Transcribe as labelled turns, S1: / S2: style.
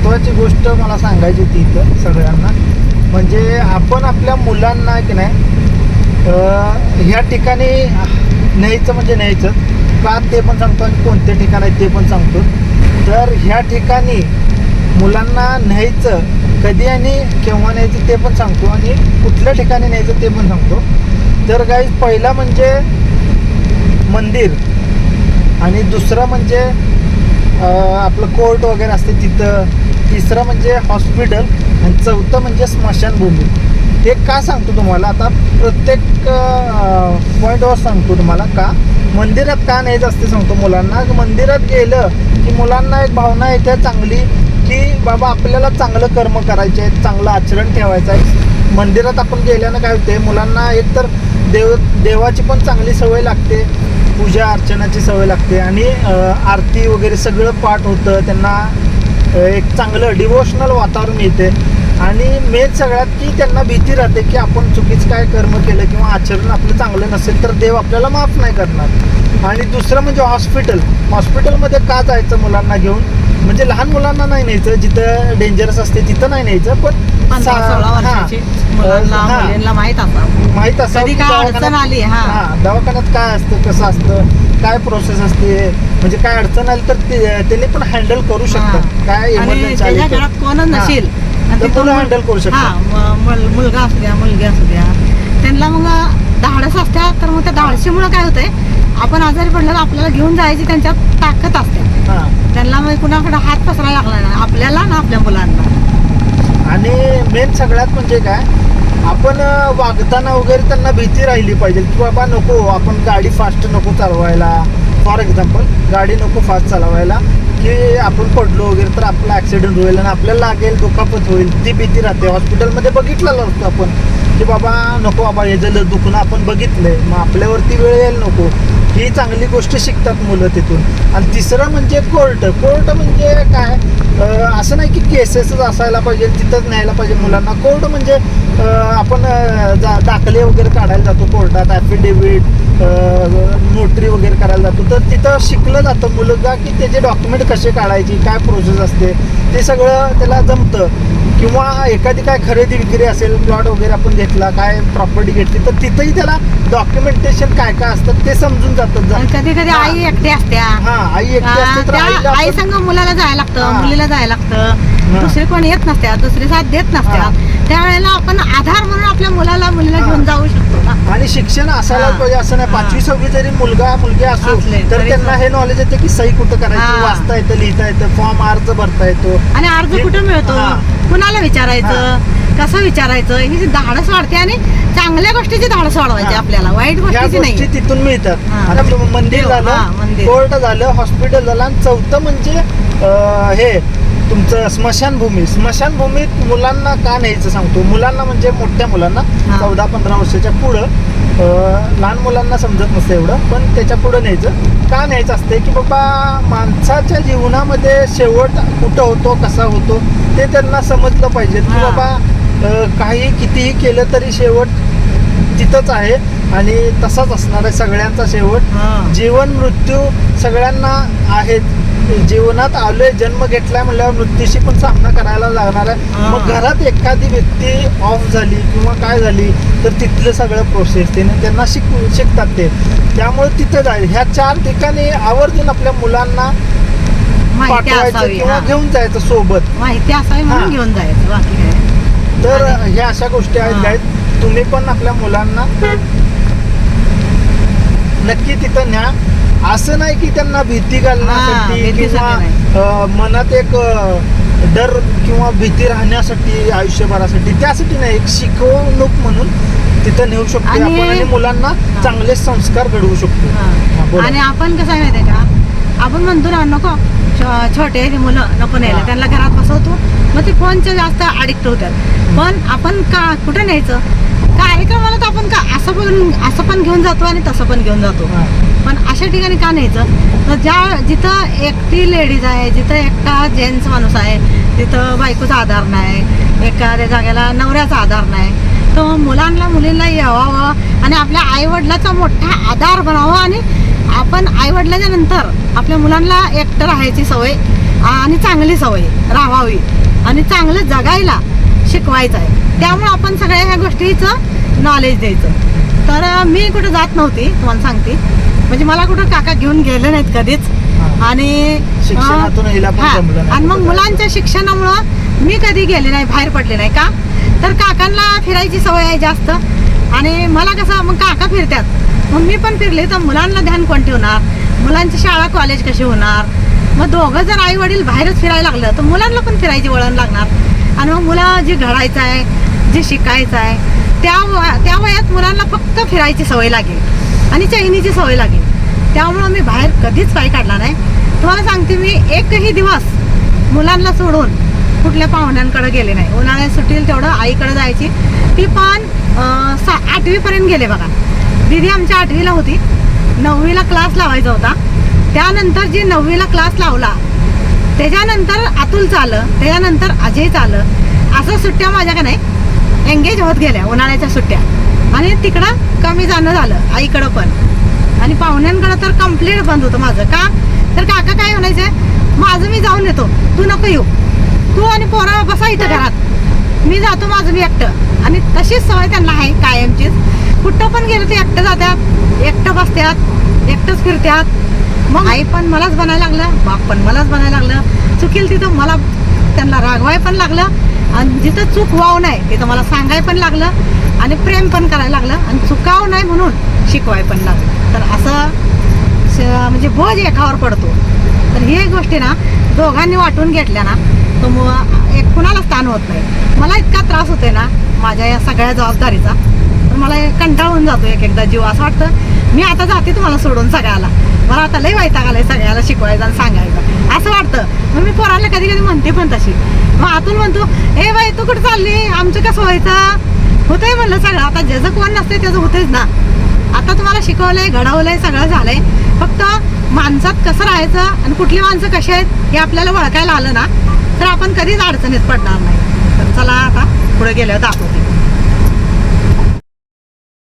S1: महत्त्वाची गोष्ट मला सांगायची होती इथं सगळ्यांना, म्हणजे आपण आपल्या मुलांना की नाही ह्या ठिकाणी न्यायचं म्हणजे न्यायचं का ते पण सांगतो आणि कोणते ठिकाण आहे ते पण सांगतो. तर ह्या ठिकाणी मुलांना न्यायचं कधी आणि केव्हा न्यायचं ते पण सांगतो आणि कुठल्या ठिकाणी न्यायचं ते पण सांगतो. तर गाईज पहिला म्हणजे मंदिर आणि दुसरं म्हणजे आपलं कोर्ट वगैरे असते तिथं, तिसरं म्हणजे हॉस्पिटल आणि चौथं म्हणजे स्मशानभूमी. हे का सांगतो तुम्हाला, आता प्रत्येक पॉईंटवर सांगतो तुम्हाला. का मंदिरात का न्यायचं असते सांगतो मुलांना. मंदिरात गेलं की मुलांना एक भावना येते चांगली की बाबा आपल्याला चांगलं कर्म करायचे आहे, चांगलं आचरण ठेवायचं आहे. मंदिरात आपण गेल्यानं काय होते मुलांना एक तर देवाची पण चांगली सवय लागते, पूजा अर्चनाची सवय लागते आणि आरती वगैरे सगळं पाठ होतं. त्यांना एक चांगलं डिवोशनल वातावरण येते आणि मेन सगळ्यात की त्यांना भीती राहते की आपण चुकीचं काय कर्म केलं किंवा आचरण आपलं चांगलं नसेल तर देव आपल्याला माफ नाही करणार. आणि दुसरं म्हणजे हॉस्पिटलमध्ये का जायचं मुलांना घेऊन, म्हणजे लहान मुलांना नाही न्यायचं, जिथं डेंजरस असते तिथं नाही न्यायचं. पण माहित असावं दवाखान्यात काय असतं, कसं असतं, काय प्रोसेस असते, म्हणजे काय अडचण आली तर त्यांनी पण हँडल करू शकतात. काय इमर्जन्सी आली तर
S2: कोण नसेल
S1: मुलं हँडल करू शकतात.
S2: मुलगा असू द्या मुलगी असू द्या, त्यांना मग धाडस असतात. तर मग त्या धाडशीमुळे काय होतंय, आपण आजारी पडलं तर आपल्याला घेऊन जायची त्यांच्यात ताकद असते. त्यांना मग कुणाकडे हात पसरायला लागला ना आपल्याला ना आपल्या मुलांना.
S1: आणि मेन सगळ्यात म्हणजे काय, आपण वागताना वगैरे त्यांना भीती राहिली पाहिजे की बाबा नको आपण गाडी फास्ट नको चालवायला. फॉर एक्झाम्पल गाडी नको फास्ट चालवायला की आपण पडलो वगैरे तर आपला ॲक्सिडेंट होईल आणि आपल्याला लागेल, दुखापत होईल, ती भीती राहते. हॉस्पिटलमध्ये बघितलेलं असतो आपण की बाबा नको बाबा हे झालं दुखणं आपण बघितलंय, मग आपल्यावरती वेळ यायला नको. ही चांगली गोष्ट शिकतात मुलं तिथून. आणि तिसरं म्हणजे कोर्ट म्हणजे काय, असं नाही की केसेसच असायला पाहिजे तिथंच न्यायला पाहिजे मुलांना. कोर्ट म्हणजे आपण दाखले वगैरे काढायला जातो कोर्टात, ॲफिडेव्हिट, नोटरी वगैरे करायला जातो. तर तिथं शिकलं जातं मुलगा की त्याचे डॉक्युमेंट कसे काढायची, काय प्रोसेस असते ते सगळं त्याला जमतं. किंवा एखादी काय खरेदी विक्री असेल, प्लॉट वगैरे आपण घेतला, काय प्रॉपर्टी घेतली तर तिथंही त्याला डॉक्युमेंटेशन काय काय असतं ते समजून जातं.
S2: कधी कधी आई एकटी असते,
S1: आई एकटी असते तर
S2: आई संग मुलाला जायला लागतं, मुलीला जायला लागतं, दुसरे कोण येत नसत्या, दुसरी साथ देत नसत्या. त्यावेळेला आपण आधार म्हणून आपल्या मुलीला घेऊन जाऊ शकतो.
S1: आणि शिक्षण असायला पाहिजे असं नाही. 5वी 6वी जरी मुलगा मुलगी असो तर त्यांना हे नॉलेज येते की सही कुठं करायची, वाचता येतं, लिहिता येतं, फॉर्म अर्ज भरता येतो.
S2: आणि अर्ज कुठं मिळतो, कुणाला विचारायचं, कसं विचारायचं, ही धाडस वाढते. आणि चांगल्या गोष्टीची धाडस वाढवायची आपल्याला, वाईट गोष्टीची नाही.
S1: तिथून मिळतात. आता मंदिर झालं, कोर्ट झालं, हॉस्पिटल झालं आणि चौथं म्हणजे हे तुमचं स्मशानभूमीत मुलांना का न्यायचं सांगतो. मुलांना म्हणजे मोठ्या मुलांना 14-15 वर्षाच्या पुढं, लहान मुलांना समजत नसतं एवढं, पण त्याच्या पुढं न्यायचं. का न्यायचं असते की बाबा माणसाच्या जीवनामध्ये शेवट कुठं होतो, कसा होतो ते त्यांना समजलं पाहिजे की बाबा काही कितीही केलं तरी शेवट तिथंच आहे आणि तसाच असणार आहे सगळ्यांचा शेवट. जीवन मृत्यू सगळ्यांना आहेत. जीवनात आलोय, जन्म घेतलाय म्हणल्यावर मृत्यूशी पण सामना करायला लागणार आहे. मग घरात एखादी व्यक्ती ऑफ झाली किंवा काय झाली तर तिथलं सगळं प्रोसेस त्यांना शिकतात ते. त्यामुळे तिथं जाईल. ह्या 4 ठिकाणी आवर्जून आपल्या मुलांना पाठवायचं किंवा घेऊन जायचं सोबत,
S2: माहिती असावी म्हणून घेऊन जायचं, बाकी काय.
S1: तर ह्या अशा गोष्टी आहेत गाईज. तुम्ही पण आपल्या मुलांना नक्की तिथं न्या. असं नाही की त्यांना भीती घालण्यासाठी किंवा मनात एक डर किंवा भीती राहण्यासाठी आयुष्यभरासाठी, त्यासाठी नाही, एक शिकवणूक म्हणून तिथं नेऊ शकतो आपण आणि मुलांना चांगले संस्कार घडवू शकतो.
S2: आणि आपण कसं आहे माहिती का, आपण म्हणतो ना नको छोटे मुलं नको न्यायला, त्यांना घरात बसवतो, मग ते फोनचे जास्त अडिक्ट होतात. पण आपण का कुठं न्यायचं, कार्यक्रमाला तर आपण का असं पण घेऊन जातो आणि तसं पण घेऊन जातो. पण अशा ठिकाणी का न्यायचं, तर जिथं एकटी लेडीज आहे, जिथं एकटा जेंट्स माणूस आहे, तिथं बायकोचा आधार नाही, एखाद्या जागेला नवऱ्याचा आधार नाही, तो मुलींना यावावं आणि आपल्या आईवडिलाचा मोठा आधार बनावा. आणि आपण आईवडिलाच्या नंतर आपल्या मुलांना एकटं राहायची सवय आणि चांगली सवय राहावी आणि चांगलं जगायला शिकवायचं आहे. त्यामुळं आपण सगळ्या ह्या गोष्टीचं नॉलेज द्यायचं. तर मी कुठं जात नव्हती तुम्हाला सांगते, म्हणजे मला कुठं काका घेऊन गेले नाहीत कधीच. आणि
S1: शिक्षणातून हिला पण जमलं नाही.
S2: आणि मग मुलांच्या शिक्षणामुळं मी कधी गेले नाही, बाहेर पडले नाही. का तर काकांना फिरायची सवय आहे जास्त आणि मला कसं मग काका फिरतात, मग मी पण फिरले तर मुलांना ध्यान कोण ठेवणार, मुलांची शाळा कॉलेज कशी होणार. मग दोघं जर आई वडील बाहेरच फिरायला लागलं तर मुलांना पण फिरायची वळण लागणार. आणि मग मुलं जे घडायचं आहे, जे शिकायचं आहे त्या वयात मुलांना फक्त फिरायची सवय लागेल आणि चैनीची सवय लागेल. त्यामुळं मी बाहेर कधीच पाय काढला नाही. तुम्हाला सांगते, मी एकही दिवस मुलांना सोडून कुठल्या पाहुण्यांकडे गेले नाही. उन्हाळ्यात सुट्टील तेवढं आईकडे जायची, ती पण 8वीपर्यंत गेले बघा. दीदी आमच्या 8वीला होती, 9वीला क्लास लावायचा होता. त्यानंतर जी 9वीला क्लास लावला त्याच्यानंतर अतुल चालं, त्याच्यानंतर अजय चालं. असं सुट्ट्या माझ्याकडे नाही, एंगेज होत गेल्या उन्हाळ्याच्या सुट्ट्या. आणि तिकडं कमी जाणं झालं आईकडं पण. आणि पाहुण्यांकडं तर कम्प्लीट बंद होतं माझं. का तर काका काय म्हणायचे, माझं मी जाऊन येतो, तू नको येऊ, तू आणि पोरा बसा इथं घरात, मी जातो माझं मी एकटं. आणि तशीच सवय त्यांना आहे कायमचीच. कुठं पण गेलं ते एकटं जातात, एकटं बसतात, एकटंच फिरतात. मग आई पण मलाच बनायला लागलं, बाप पण मलाच बनायला लागलं. चुकील तिथं मला त्यांना रागवाय पण लागलं आणि जिथं चूक व्हावं नाही तिथं मला सांगाय पण लागलं आणि प्रेम पण करायला लागलं आणि चुकावं नाही म्हणून शिकवाय पण लागलं. तर असं म्हणजे बोज एकावर पडतो. तर ही गोष्टी ना दोघांनी वाटून घेतल्या ना तर एक कुणाला स्थान होत नाही. मला इतका त्रास होतोय ना माझ्या या सगळ्या जबाबदारीचा, तर मला कंटाळून जातो एकदा जीव. असं वाटतं मी आता जाते तुम्हाला सोडून सगळ्याला, मला आता लई वैताग आलाय सगळ्याला शिकवायचं आणि सांगायचं असं वाटतं. मग मी पोराला कधी कधी म्हणते पण तशी. मग आतून म्हणतो, ए बाई तू कुठं चालली, आमचं कसं व्हायचं होतंय म्हणलं सगळं. आता ज्याचं कोण नसतंय त्याचं होतंयच ना. आता तुम्हाला शिकवलंय, घडवलंय, सगळं झालंय. फक्त माणसात कसं राहायचं आणि कुठली माणसं कशी आहेत हे आपल्याला ओळखायला आलं ना तर आपण कधीच अडचणीत पडणार नाही. तर चला आता पुढे गेल्यावर दाखवते.